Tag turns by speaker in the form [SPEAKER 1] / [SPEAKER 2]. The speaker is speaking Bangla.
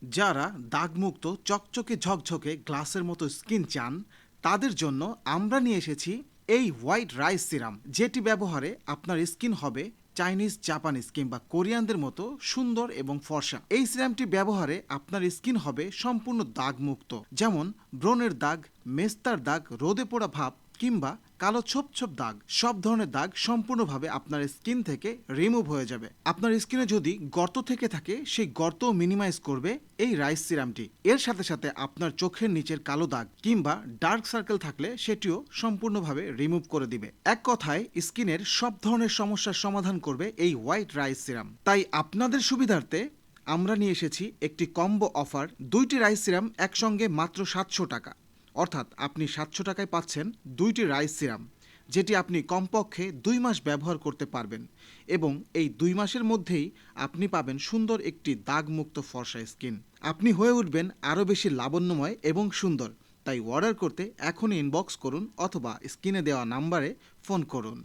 [SPEAKER 1] যারা দাগমুক্ত চকচকে ঝকঝকে গ্লাসের মতো স্কিন চান তাদের জন্য আমরা নিয়ে এসেছি এই হোয়াইট রাইস সিরাম, যেটি ব্যবহারে আপনার স্কিন হবে চাইনিজ, জাপানিজ কিংবা কোরিয়ানদের মতো সুন্দর এবং ফর্সা। এই সিরামটি ব্যবহারে আপনার স্কিন হবে সম্পূর্ণ দাগমুক্ত, যেমন ব্রণের দাগ, মেস্তার দাগ, রোদে পোড়া ভাব কিংবা কালো ছোপ ছোপ দাগ। সব ধরনের দাগ সম্পূর্ণভাবে আপনার স্কিন থেকে রিমুভ হয়ে যাবে। আপনার স্কিনে যদি গর্ত থেকে থাকে সেই গর্তও মিনিমাইজ করবে এই রাইস সিরামটি। এর সাথে সাথে আপনার চোখের নিচের কালো দাগ কিংবা ডার্ক সার্কেল থাকলে সেটিও সম্পূর্ণভাবে রিমুভ করে দিবে। এক কথায় স্কিনের সব ধরনের সমস্যার সমাধান করবে এই হোয়াইট রাইস সিরাম। তাই আপনাদের সুবিধার্থে আমরা নিয়ে এসেছি একটি কম্বো অফার। 2টি রাইস সিরাম একসঙ্গে মাত্র 700 টাকা। অর্থাৎ আপনি 700 টাকায় পাচ্ছেন 2টি রাইস সিরাম, যেটি আপনি কমপক্ষে 2 মাস ব্যবহার করতে পারবেন এবং এই 2 মাসের মধ্যেই আপনি পাবেন সুন্দর একটি দাগমুক্ত ফর্সা স্কিন। আপনি হয়ে উঠবেন আরও বেশি লাবণ্যময় এবং সুন্দর। তাই অর্ডার করতে এখনই ইনবক্স করুন অথবা স্ক্রিনে দেওয়া নাম্বারে ফোন করুন।